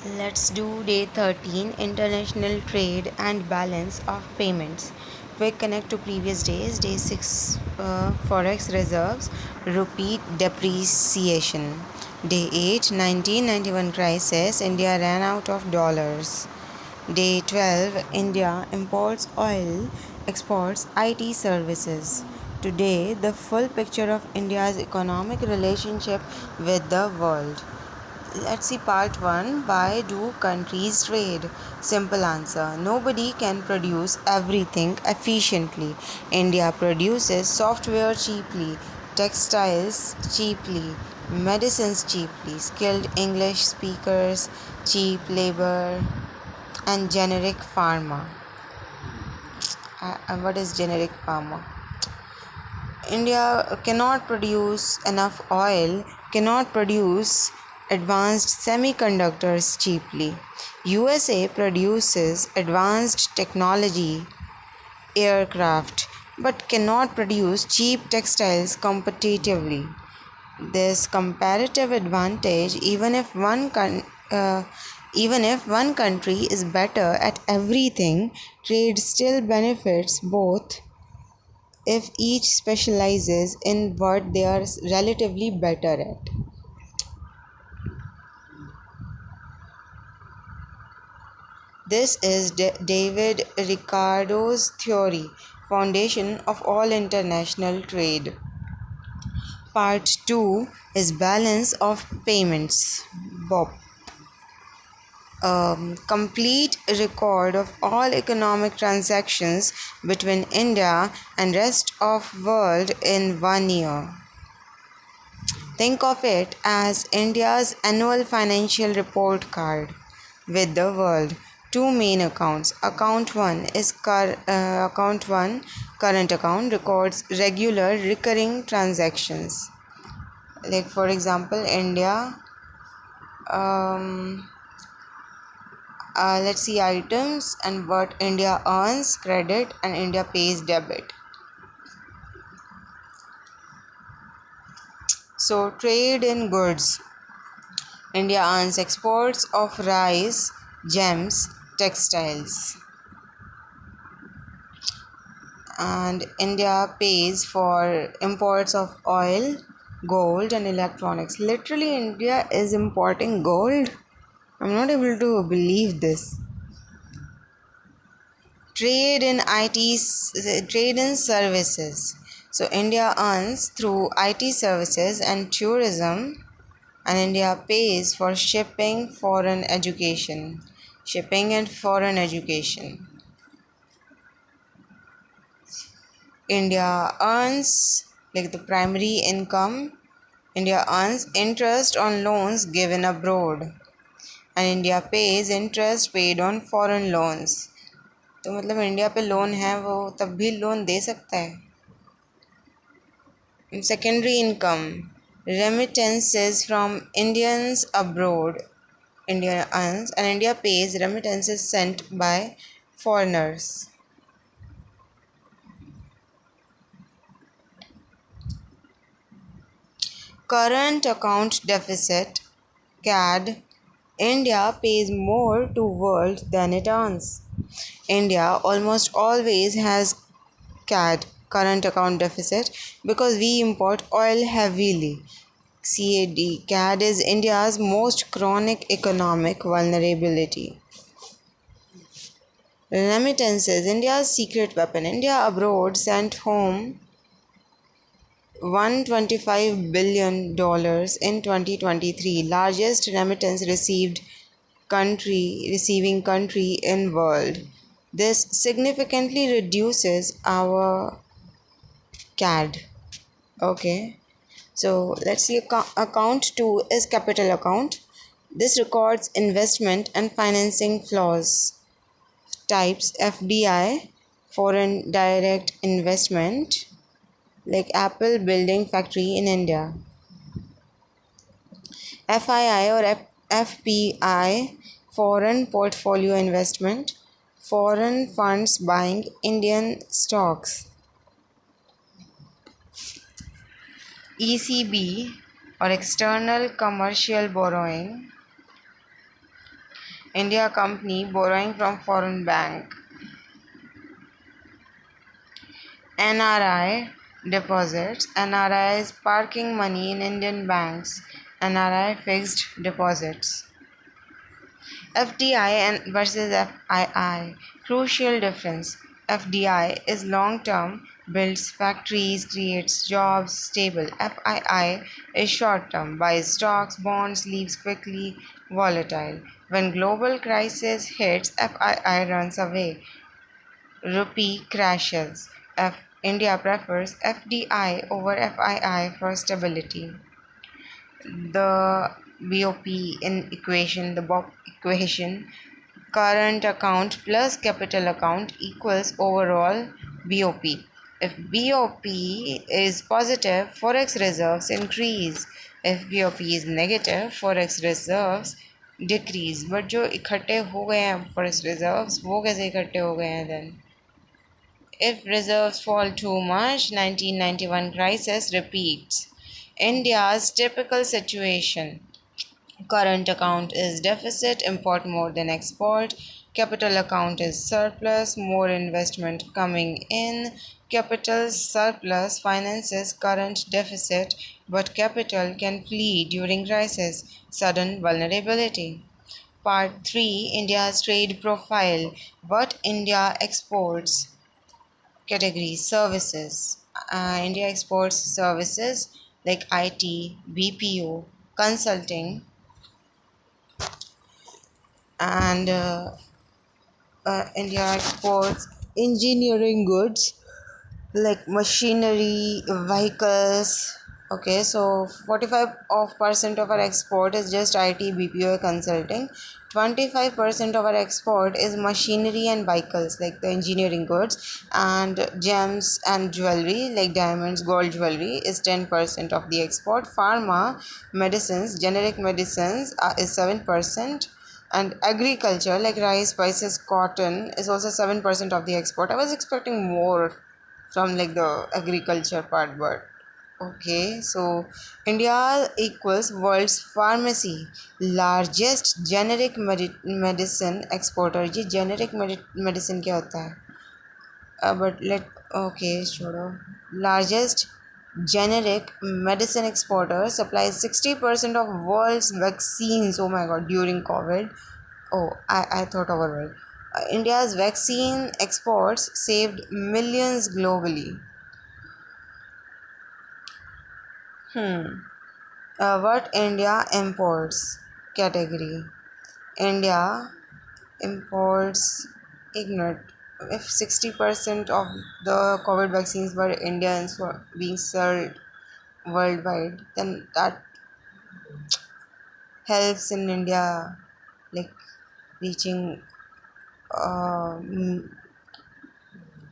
Let's do day 13, International Trade and Balance of Payments. Quick connect to previous days. Day 6, Forex Reserves, Rupee Depreciation. Day 8, 1991 Crisis, India ran out of dollars. Day 12, India imports oil, exports IT services. Today, the full picture of India's economic relationship with the world. Let's see part 1. Why do countries trade? Simple answer. Nobody can produce everything efficiently. India produces software cheaply, textiles cheaply, medicines cheaply, skilled English speakers, cheap labor, and generic pharma. What is generic pharma? India cannot produce enough oil, cannot produce advanced semiconductors cheaply. USA produces advanced technology aircraft but cannot produce cheap textiles competitively. This comparative advantage, even if one country is better at everything, trade still benefits both if each specializes in what they are relatively better at. This is David Ricardo's theory, foundation of all international trade. Part 2 is balance of payments. BOP. Complete record of all economic transactions between India and rest of world in 1 year. Think of it as India's annual financial report card with the world. Two main accounts. Account 1 current account records regular recurring transactions. Like for example, India um, let's see items and what India earns credit and India pays debit. So trade in goods. India earns exports of rice, gems, textiles. And India pays for imports of oil, gold, and electronics. Literally, India is importing gold. I'm not able to believe this. Trade in trade in services. So India earns through IT services and tourism, and India pays for shipping and foreign education. India earns like the primary income. India earns interest on loans given abroad, and India pays interest paid on foreign loans. तो मतलब India पे loan है वो तब भी loan दे सकता है. Secondary income, remittances from Indians abroad. India earns and India pays remittances sent by foreigners. Current account deficit, CAD. India pays more to world than it earns. India almost always has CAD, current account deficit, because we import oil heavily. CAD is India's most chronic economic vulnerability. Remittances, India's secret weapon. India abroad sent home $125 billion in 2023, largest remittance receiving country in world. This significantly reduces our CAD. Okay. So let's see, account 2 is capital account. This records investment and financing flows. Types FDI, foreign direct investment, like Apple building factory in India. FII or FPI, foreign portfolio investment, foreign funds buying Indian stocks. ECB or external commercial borrowing, India company borrowing from foreign bank. NRI deposits. NRI is parking money in Indian banks. NRI fixed deposits. FDI and versus FII. Crucial difference. FDI is long term, builds factories, creates jobs, stable. FII is short term, buys stocks, bonds, leaves quickly, volatile. When global crisis hits, FII runs away. Rupee crashes. India prefers FDI over FII for stability. The BOP in equation, the BOP equation, current account plus capital account equals overall BOP. If BOP is positive, forex reserves increase. If BOP is negative, forex reserves decrease. But जो इकट्ठे हो गए हैं forex reserves, वो कैसे इकट्ठे हो गए हैं then? If reserves fall too much, 1991 crisis repeats. India's typical situation. Current account is deficit, import more than export. Capital account is surplus, more investment coming in. Capital surplus finances current deficit, but capital can flee during crisis. Sudden vulnerability. Part 3, India's trade profile. What India exports. Category services. India exports services like IT, BPO, consulting, and India exports engineering goods like machinery, vehicles. Okay, so 45% of our export is just IT, BPO, consulting. 25% of our export is machinery and vehicles like the engineering goods, and gems and jewelry like diamonds, gold jewelry is 10% of the export. Pharma, medicines, generic medicines is 7%, and agriculture like rice, spices, cotton is also 7% of the export. I was expecting more from like the agriculture part, but okay. So India equals world's pharmacy, largest generic medicine exporter. ये generic medicine क्या होता है? But let okay छोड़ो. Largest generic medicine exporter, supplies 60% of world's vaccines. Oh my god, during COVID. Oh, I thought overall. India's vaccine exports saved millions globally. What India imports category. India imports ignorant. If 60% of the COVID vaccines were Indians were being sold worldwide, then that helps in India like reaching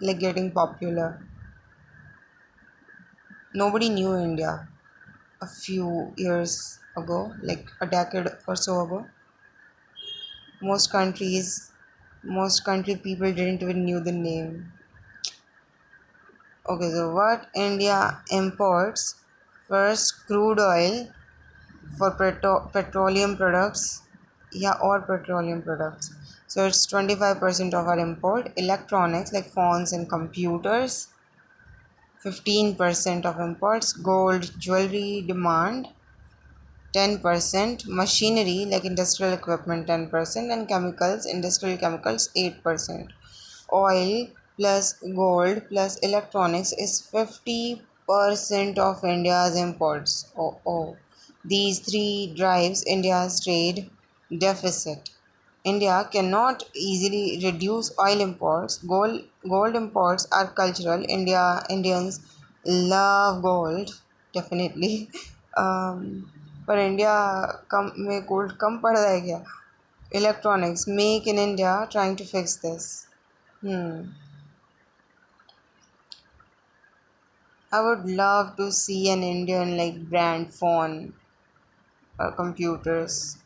like getting popular. Nobody knew India a few years ago, like a decade or so ago. Most countries, most country people didn't even knew the name. Okay, so what India imports? First, crude oil for petroleum products, yeah, or petroleum products. So it's 25% of our import. Electronics like phones and computers, 15% of imports. Gold, jewelry, demand, 10%. Machinery like industrial equipment, 10%. And chemicals, industrial chemicals, 8%. Oil plus gold plus electronics is 50% of India's imports. Oh. These three drives India's trade deficit. India cannot easily reduce oil imports. Gold imports are cultural. Indians love gold, definitely. पर India कम में gold कम पड़ रहा है क्या? Electronics, make in India, trying to fix this. I would love to see an Indian like brand phone or computers.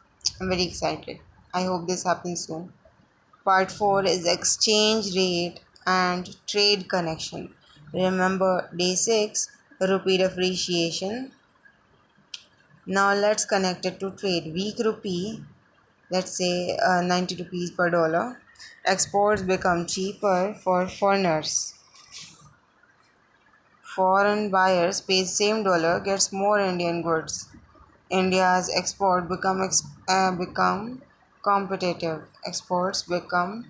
I'm very excited. I hope this happens soon. Part 4 is exchange rate and trade connection. Remember day 6, rupee depreciation. Now let's connect it to trade. Weak rupee let's say 90 rupees per dollar. Exports become cheaper for foreigners. Foreign buyers pay same dollar, gets more Indian goods. India's export become competitive. Exports become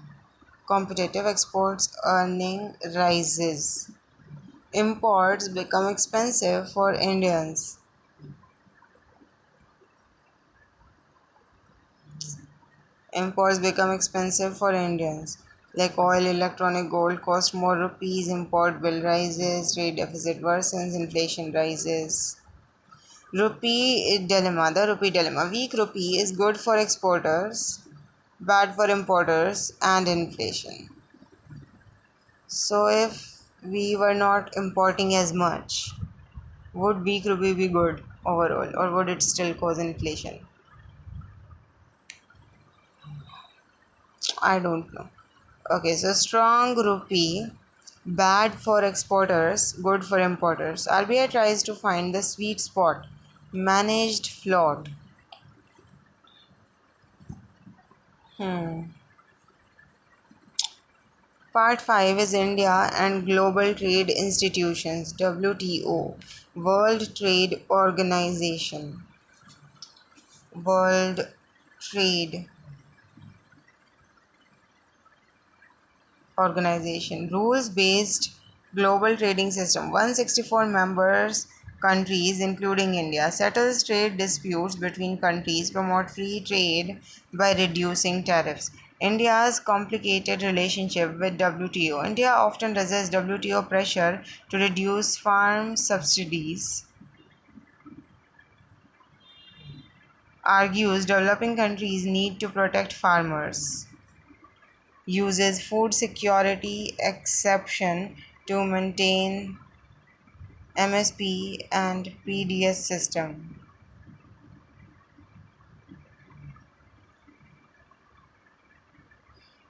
competitive. Exports earning rises. Imports become expensive for Indians. Imports become expensive for Indians. Like oil, electronic, gold cost more rupees, import bill rises, trade deficit worsens, inflation rises. Rupee dilemma. The rupee dilemma. Weak rupee is good for exporters, bad for importers, and inflation. So, if we were not importing as much, would weak rupee be good overall, or would it still cause inflation? I don't know. Okay, so strong rupee, bad for exporters, good for importers. RBI tries to find the sweet spot. Managed float. Part 5 is India and Global Trade Institutions, WTO, World Trade Organization. World Trade Organization. Rules based global trading system. 164 members countries including India settles trade disputes between countries, promote free trade by reducing tariffs. India's complicated relationship with WTO. India often resists WTO pressure to reduce farm subsidies, argues developing countries need to protect farmers, uses food security exception to maintain MSP and PDS system.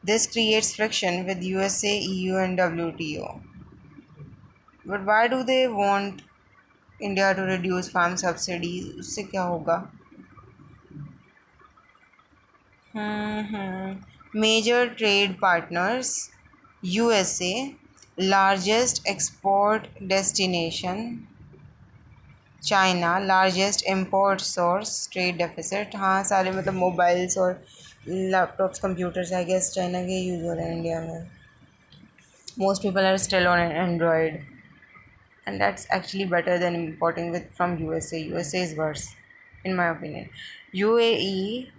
This creates friction with USA, EU and WTO. But why do they want India to reduce farm subsidies? उससे क्या होगा? Major trade partners: USA, largest export destination; China largest import source, trade deficit. हाँ, सारे मतलब mobiles और laptops computers I guess China के use हो रहे हैं इंडिया में। Most people are still on Android and that's actually better than importing with from USA. USA is worse in my opinion. UAE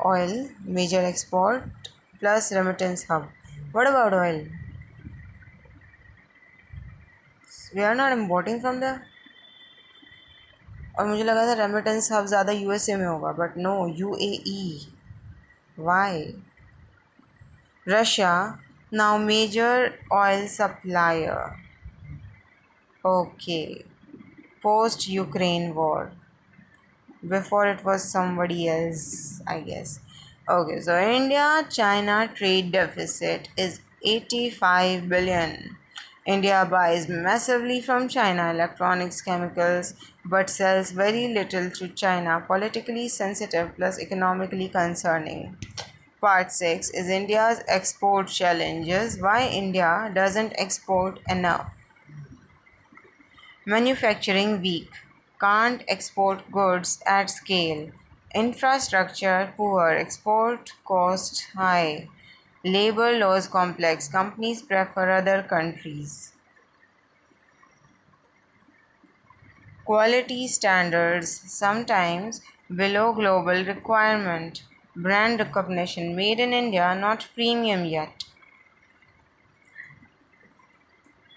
oil major export plus remittance hub. What about oil? We are not importing from there. और मुझे लगा था remittance hub ज़्यादा USA में होगा but no UAE. Why? Russia now major oil supplier. Okay. Post Ukraine war. Before it was somebody else, I guess. Okay, so India China trade deficit is 85 billion. India buys massively from China electronics, chemicals, but sells very little to China. Politically sensitive plus economically concerning. Part 6 is India's export challenges. Why India doesn't export enough. Manufacturing weak, can't export goods at scale. Infrastructure poor, export cost high. Labor laws complex, companies prefer other countries. Quality standards sometimes below global requirement. Brand recognition made in India not premium yet.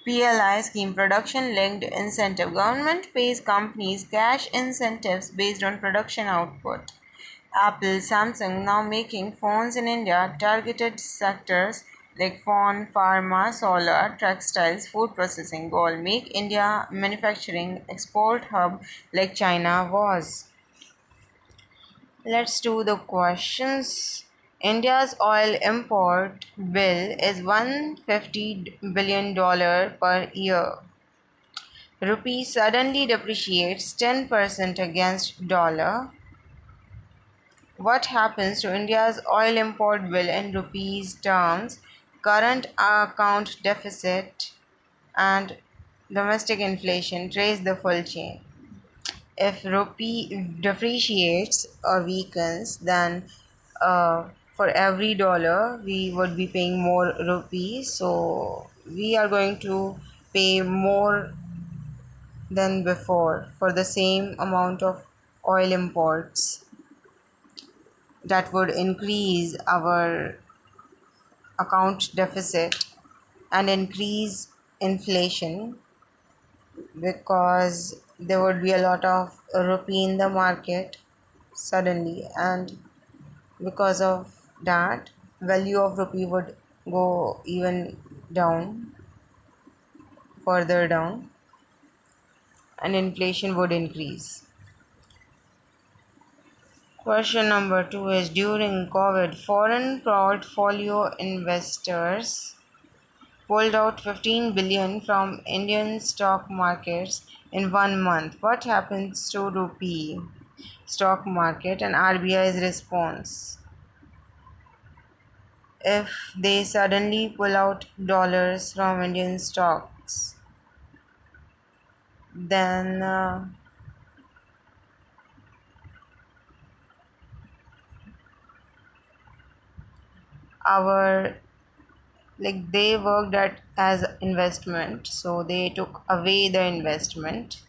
PLI scheme, production linked incentive. Government pays companies cash incentives based on production output. Apple, Samsung now making phones in India, targeted sectors like phone, pharma, solar, textiles, food processing. Goal: make India manufacturing export hub like China was. Let's do the questions. India's oil import bill is $150 billion per year. Rupee suddenly depreciates 10% against dollar. What happens to India's oil import bill in rupees terms, current account deficit, and domestic inflation? Trace the full chain. If rupee depreciates or weakens, then for every dollar we would be paying more rupees. So we are going to pay more than before for the same amount of oil imports. That would increase our account deficit and increase inflation because there would be a lot of rupee in the market suddenly, and because of that value of rupee would go even down, further down, and inflation would increase. Question number 2 is, during COVID, foreign portfolio investors pulled out 15 billion from Indian stock markets in 1 month. What happens to rupee stock market and RBI's response? If they suddenly pull out dollars from Indian stocks, then our they worked at as investment, so they took away the investment.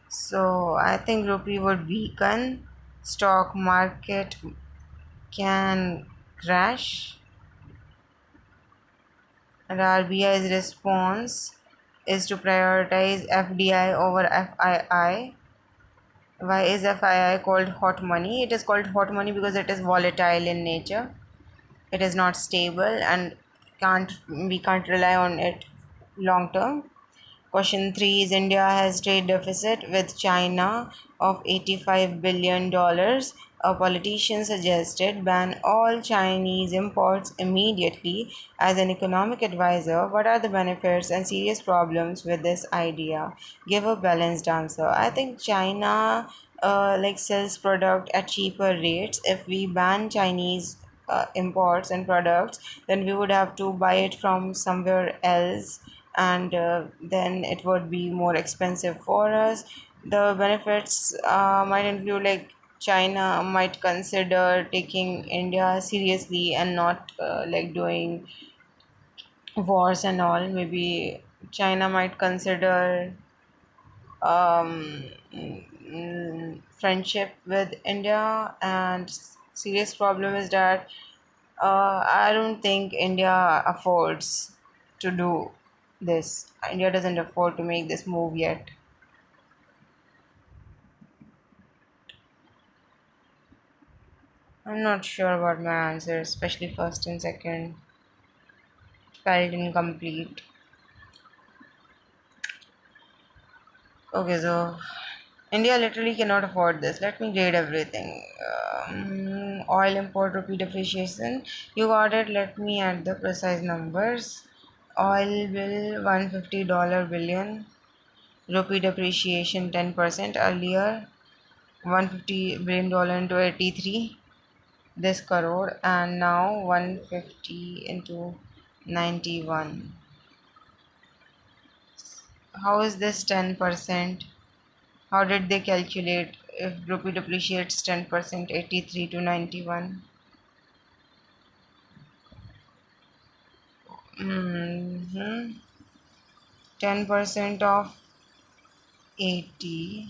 So I think rupee would weaken, stock market can crash, and RBI's response is to prioritize FDI over FII. Why is FII called hot money? It is called hot money because it is volatile in nature. It is not stable and we can't rely on it long term. Question 3 is, India has trade deficit with China of $85 billion. A politician suggested ban all Chinese imports immediately. As an economic advisor, what are the benefits and serious problems with this idea? Give a balanced answer. I think China sells product at cheaper rates. If we ban Chinese imports and products, then we would have to buy it from somewhere else, and then it would be more expensive for us. The benefits might include, like, China might consider taking India seriously and not doing wars and all. Maybe China might consider friendship with India, and serious problem is that I don't think India affords to do this. India doesn't afford to make this move yet. I'm not sure about my answers, especially first and second. Felt incomplete. Okay, so India literally cannot afford this. Let me grade everything. Oil import rupee depreciation. You got it. Let me add the precise numbers. Oil bill $150 billion. Rupee depreciation 10% earlier. $150 billion into 83. This crore, and now 150 into 91. How is this 10%? How did they calculate if rupee depreciates 10%, 83 to 91? 10% of 80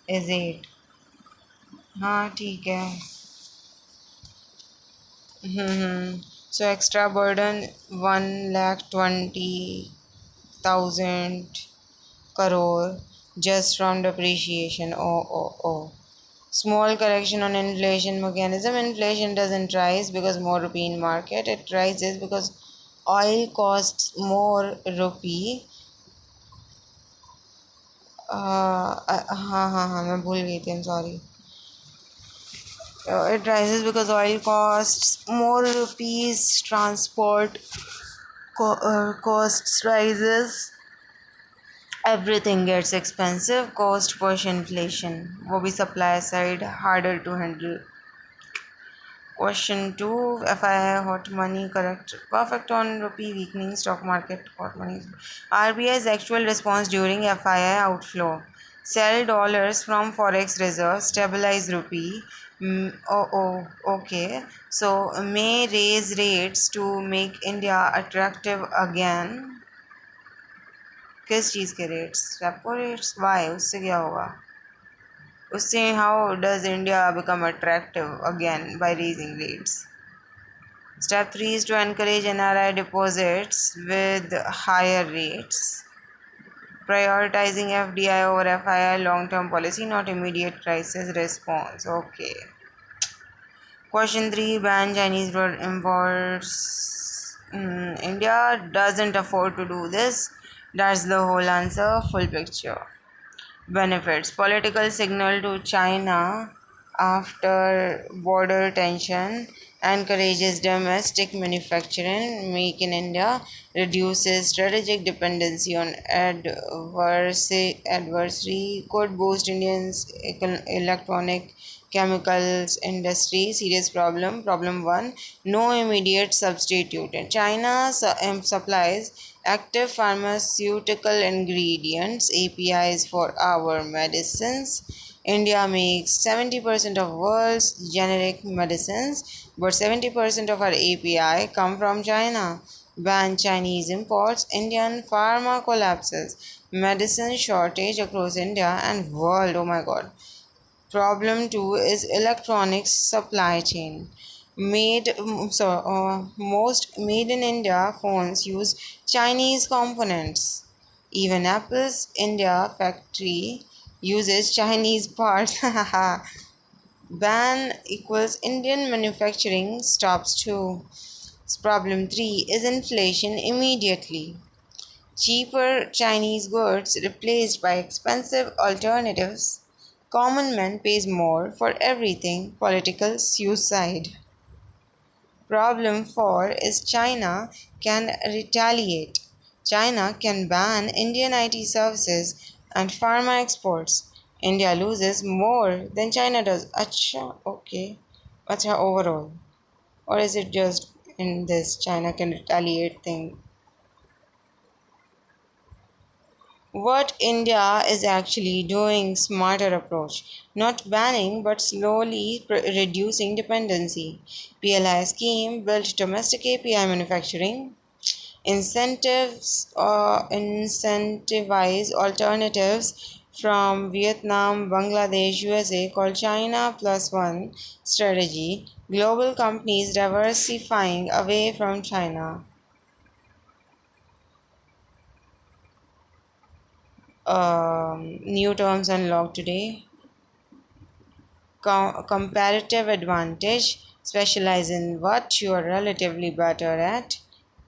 is 8. हाँ ठीक है. So extra burden 1,20,000 crore just from depreciation. Oh. Small correction on inflation mechanism. Inflation doesn't rise because more rupee in market. It rises because oil costs more rupee. हाँ मैं भूल गई थी. I'm sorry. It rises because oil costs more rupees. Transport costs rises. Everything gets expensive, cost push inflation. वो भी supply side harder to handle. Question 2, FII hot money correct. Perfect on rupee weakening stock market hot money. RBI's actual response during FII outflow. Sell dollars from forex reserves, stabilize rupee. Okay. So may raise rates to make India attractive again. किस चीज़ के rates? Repo rates? Why? उससे क्या होगा? उससे how does India become attractive again by raising rates? Step 3 is to encourage NRI deposits with higher rates. Prioritizing FDI over FII long-term policy, not immediate crisis response. Okay. Question 3, ban Chinese imports. India doesn't afford to do this. That's the whole answer. Full picture. Benefits. Political signal to China after border tension, encourages domestic manufacturing, make in India, reduces strategic dependency on adversary, could boost Indians' electronic chemicals industry. Serious problem. Problem 1, no immediate substitute. China supplies active pharmaceutical ingredients, APIs for our medicines. India makes 70% of world's generic medicines, but 70% of our API come from China. Ban Chinese imports, Indian pharma collapses. Medicine shortage across India and world. Oh my god. Problem 2 is electronics supply chain. Most made in India phones use Chinese components. Even Apple's India factory uses Chinese parts. Ban equals Indian manufacturing stops too. Problem 3 is inflation immediately. Cheaper Chinese goods replaced by expensive alternatives. Common man pays more for everything. Political suicide. Problem 4 is China can retaliate. China can ban Indian IT services and pharma exports. India loses more than China does. Acha, okay. Acha, overall. Or is it just in this China can retaliate thing? What India is actually doing smarter approach, not banning but slowly reducing dependency. PLI scheme built domestic API manufacturing. Incentivize alternatives from Vietnam, Bangladesh, USA called China Plus One strategy. Global companies diversifying away from China. New terms unlocked today. Comparative advantage, specialize in what you are relatively better at.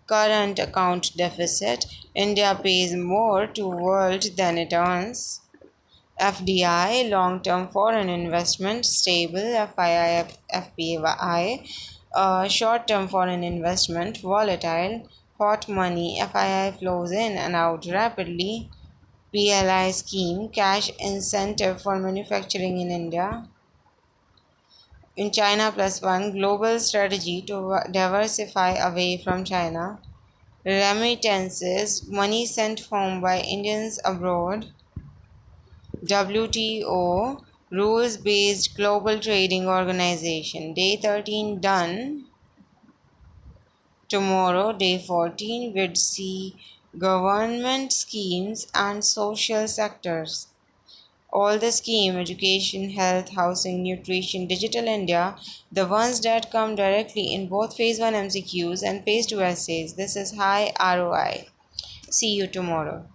Current account deficit, India pays more to world than it earns. FDI, long-term foreign investment, stable. FII, FPI, short-term foreign investment, volatile. Hot money, FII flows in and out rapidly. PLI scheme, cash incentive for manufacturing in India. In China Plus One, global strategy to diversify away from China. Remittances, money sent home by Indians abroad. WTO, rules based global trading organization. Day 13 done. Tomorrow, day 14, we'd see government schemes and social sectors. All the scheme education, health, housing, nutrition, digital India, the ones that come directly in both phase 1 MCQs and phase 2 essays. This is high ROI. See you tomorrow.